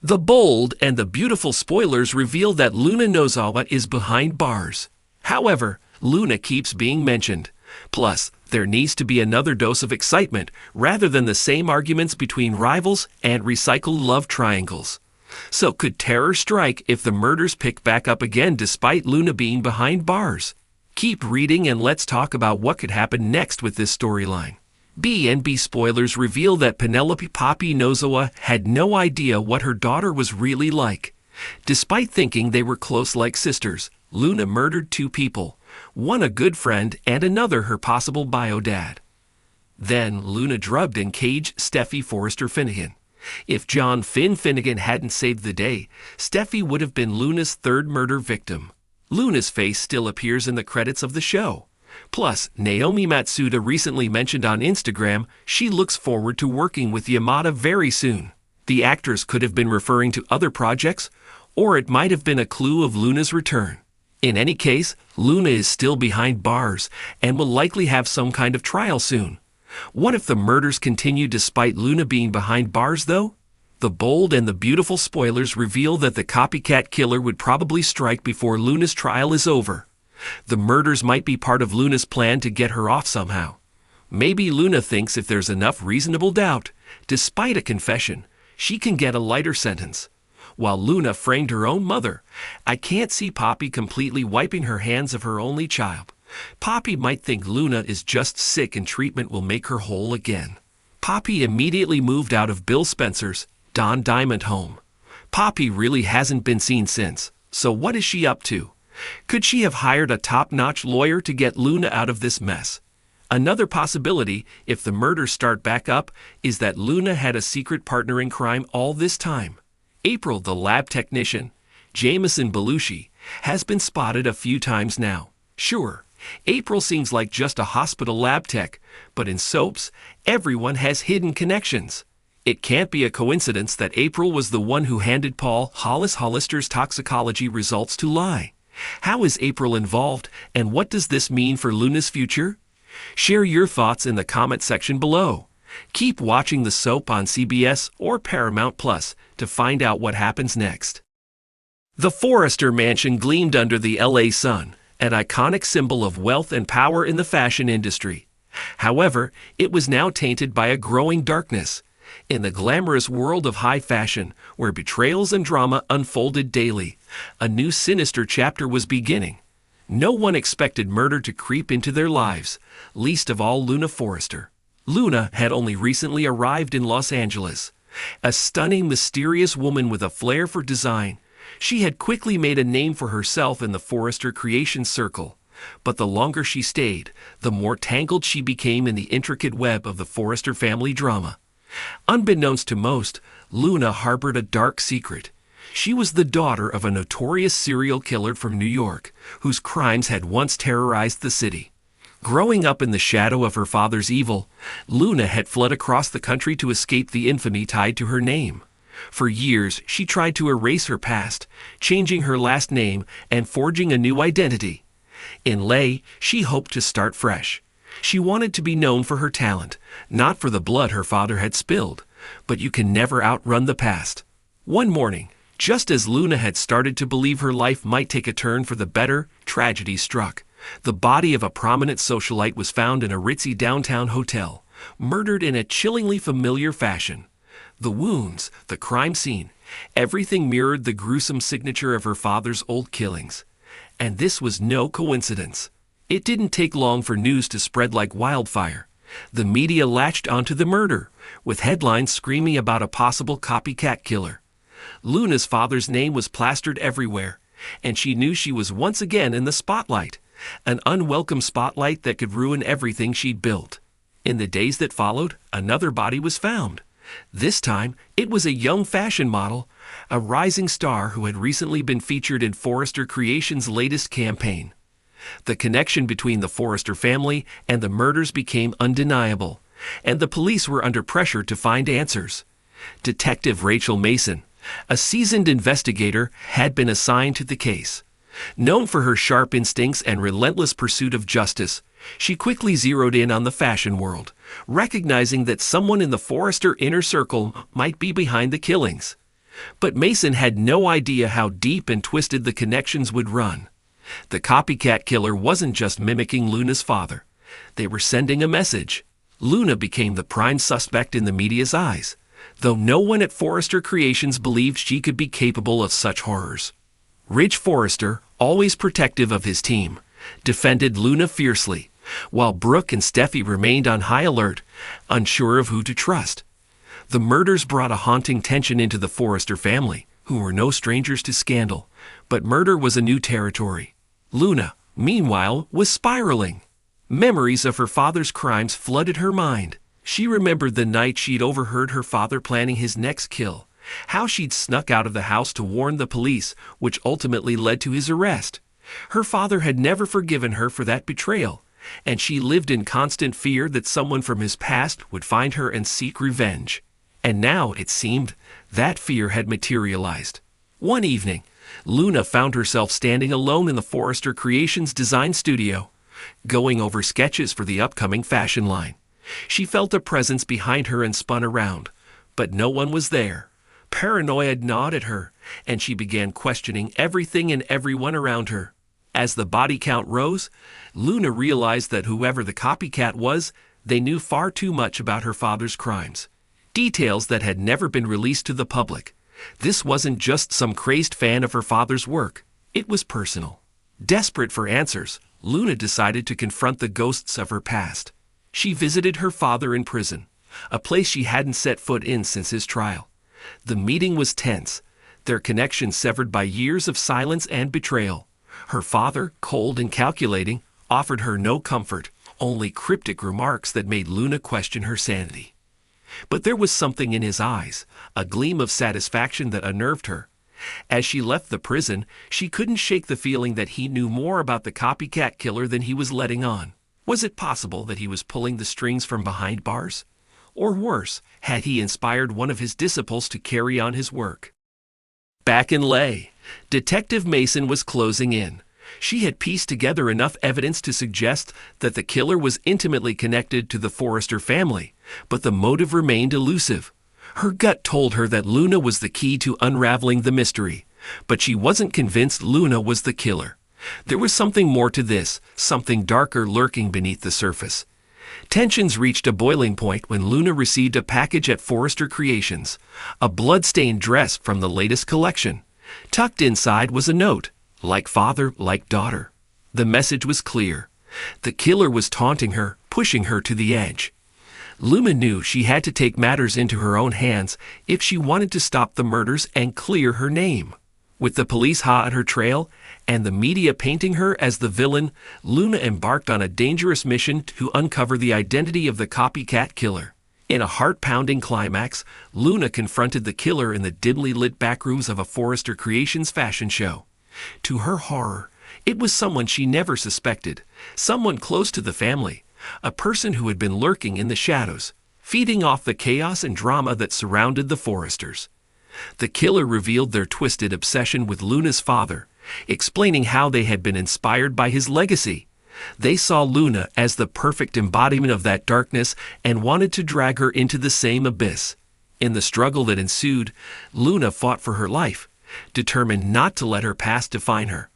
The bold and the beautiful spoilers reveal that Luna Nozawa is behind bars. However, Luna keeps being mentioned. Plus, there needs to be another dose of excitement rather than the same arguments between rivals and recycled love triangles. So could terror strike if the murders pick back up again despite Luna being behind bars? Keep reading and let's talk about what could happen next with this storyline. B&B spoilers reveal that Penelope Poppy Nozawa had no idea what her daughter was really like. Despite thinking they were close like sisters, Luna murdered two people, one a good friend and another her possible bio-dad. Then Luna drugged and caged Steffi Forrester Finnegan. If John Finn Finnegan hadn't saved the day, Steffi would have been Luna's third murder victim. Luna's face still appears in the credits of the show. Plus, Naomi Matsuda recently mentioned on Instagram she looks forward to working with Yamada very soon. The actress could have been referring to other projects, or it might have been a clue of Luna's return. In any case, Luna is still behind bars and will likely have some kind of trial soon. What if the murders continue despite Luna being behind bars though? The bold and the beautiful spoilers reveal that the copycat killer would probably strike before Luna's trial is over. The murders might be part of Luna's plan to get her off somehow. Maybe Luna thinks if there's enough reasonable doubt, despite a confession, she can get a lighter sentence. While Luna framed her own mother, I can't see Poppy completely wiping her hands of her only child. Poppy might think Luna is just sick and treatment will make her whole again. Poppy immediately moved out of Bill Spencer's Don Diamond home. Poppy really hasn't been seen since, so what is she up to? Could she have hired a top-notch lawyer to get Luna out of this mess? Another possibility, if the murders start back up, is that Luna had a secret partner in crime all this time. April, the lab technician, Jameson Belushi, has been spotted a few times now. Sure, April seems like just a hospital lab tech, but in soaps, everyone has hidden connections. It can't be a coincidence that April was the one who handed Paul Hollister's toxicology results to Lie. How is April involved, and what does this mean for Luna's future? Share your thoughts in the comment section below. Keep watching the soap on CBS or Paramount Plus to find out what happens next. The Forrester mansion gleamed under the LA sun, an iconic symbol of wealth and power in the fashion industry. However, it was now tainted by a growing darkness. In the glamorous world of high fashion, where betrayals and drama unfolded daily, a new sinister chapter was beginning. No one expected murder to creep into their lives, least of all Luna Forrester. Luna had only recently arrived in Los Angeles. A stunning, mysterious woman with a flair for design, she had quickly made a name for herself in the Forrester creation circle. But the longer she stayed, the more tangled she became in the intricate web of the Forrester family drama. Unbeknownst to most, Luna harbored a dark secret. She was the daughter of a notorious serial killer from New York, whose crimes had once terrorized the city. Growing up in the shadow of her father's evil, Luna had fled across the country to escape the infamy tied to her name. For years, she tried to erase her past, changing her last name and forging a new identity. In LA, she hoped to start fresh. She wanted to be known for her talent, not for the blood her father had spilled. But you can never outrun the past. One morning, just as Luna had started to believe her life might take a turn for the better, tragedy struck. The body of a prominent socialite was found in a ritzy downtown hotel, murdered in a chillingly familiar fashion. The wounds, the crime scene, everything mirrored the gruesome signature of her father's old killings. And this was no coincidence. It didn't take long for news to spread like wildfire. The media latched onto the murder, with headlines screaming about a possible copycat killer. Luna's father's name was plastered everywhere, and she knew she was once again in the spotlight, an unwelcome spotlight that could ruin everything she'd built. In the days that followed, another body was found. This time, it was a young fashion model, a rising star who had recently been featured in Forrester Creations' latest campaign. The connection between the Forrester family and the murders became undeniable, and the police were under pressure to find answers. Detective Rachel Mason, a seasoned investigator, had been assigned to the case. Known for her sharp instincts and relentless pursuit of justice, she quickly zeroed in on the fashion world, recognizing that someone in the Forrester inner circle might be behind the killings. But Mason had no idea how deep and twisted the connections would run. The copycat killer wasn't just mimicking Luna's father. They were sending a message. Luna became the prime suspect in the media's eyes, though no one at Forrester Creations believed she could be capable of such horrors. Ridge Forrester, always protective of his team, defended Luna fiercely, while Brooke and Steffi remained on high alert, unsure of who to trust. The murders brought a haunting tension into the Forrester family, who were no strangers to scandal, but murder was a new territory. Luna, meanwhile, was spiraling. Memories of her father's crimes flooded her mind. She remembered the night she'd overheard her father planning his next kill, how she'd snuck out of the house to warn the police, which ultimately led to his arrest. Her father had never forgiven her for that betrayal, and she lived in constant fear that someone from his past would find her and seek revenge. And now, it seemed, that fear had materialized. One evening, Luna found herself standing alone in the Forrester Creations design studio, going over sketches for the upcoming fashion line. She felt a presence behind her and spun around, but no one was there. Paranoia gnawed at her, and she began questioning everything and everyone around her. As the body count rose, Luna realized that whoever the copycat was, they knew far too much about her father's crimes. Details that had never been released to the public. This wasn't just some crazed fan of her father's work. It was personal. Desperate for answers, Luna decided to confront the ghosts of her past. She visited her father in prison, a place she hadn't set foot in since his trial. The meeting was tense, their connection severed by years of silence and betrayal. Her father, cold and calculating, offered her no comfort, only cryptic remarks that made Luna question her sanity. But there was something in his eyes, a gleam of satisfaction that unnerved her. As she left the prison, she couldn't shake the feeling that he knew more about the copycat killer than he was letting on. Was it possible that he was pulling the strings from behind bars? Or worse, had he inspired one of his disciples to carry on his work? Back in Lay, Detective Mason was closing in. She had pieced together enough evidence to suggest that the killer was intimately connected to the Forrester family, but the motive remained elusive. Her gut told her that Luna was the key to unraveling the mystery, but she wasn't convinced Luna was the killer. There was something more to this, something darker lurking beneath the surface. Tensions reached a boiling point when Luna received a package at Forrester Creations, a blood-stained dress from the latest collection. Tucked inside was a note, like father, like daughter. The message was clear. The killer was taunting her, pushing her to the edge. Luna knew she had to take matters into her own hands if she wanted to stop the murders and clear her name. With the police hot on her trail and the media painting her as the villain, Luna embarked on a dangerous mission to uncover the identity of the copycat killer. In a heart-pounding climax, Luna confronted the killer in the dimly lit backrooms of a Forrester Creations fashion show. To her horror, it was someone she never suspected, someone close to the family, a person who had been lurking in the shadows, feeding off the chaos and drama that surrounded the Forresters. The killer revealed their twisted obsession with Luna's father, explaining how they had been inspired by his legacy. They saw Luna as the perfect embodiment of that darkness and wanted to drag her into the same abyss. In the struggle that ensued, Luna fought for her life, determined not to let her past define her.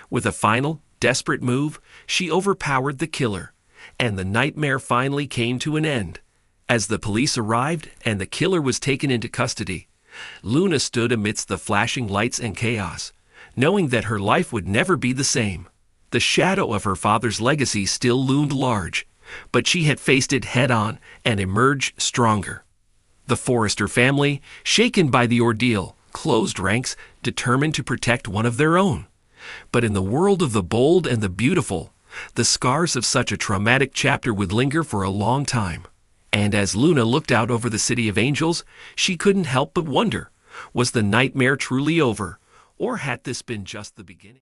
With a final, desperate move, she overpowered the killer, and the nightmare finally came to an end. As the police arrived and the killer was taken into custody, Luna stood amidst the flashing lights and chaos, knowing that her life would never be the same. The shadow of her father's legacy still loomed large, but she had faced it head-on and emerged stronger. The Forrester family, shaken by the ordeal, closed ranks, determined to protect one of their own. But in the world of the bold and the beautiful, the scars of such a traumatic chapter would linger for a long time. And as Luna looked out over the city of angels, she couldn't help but wonder, was the nightmare truly over, or had this been just the beginning?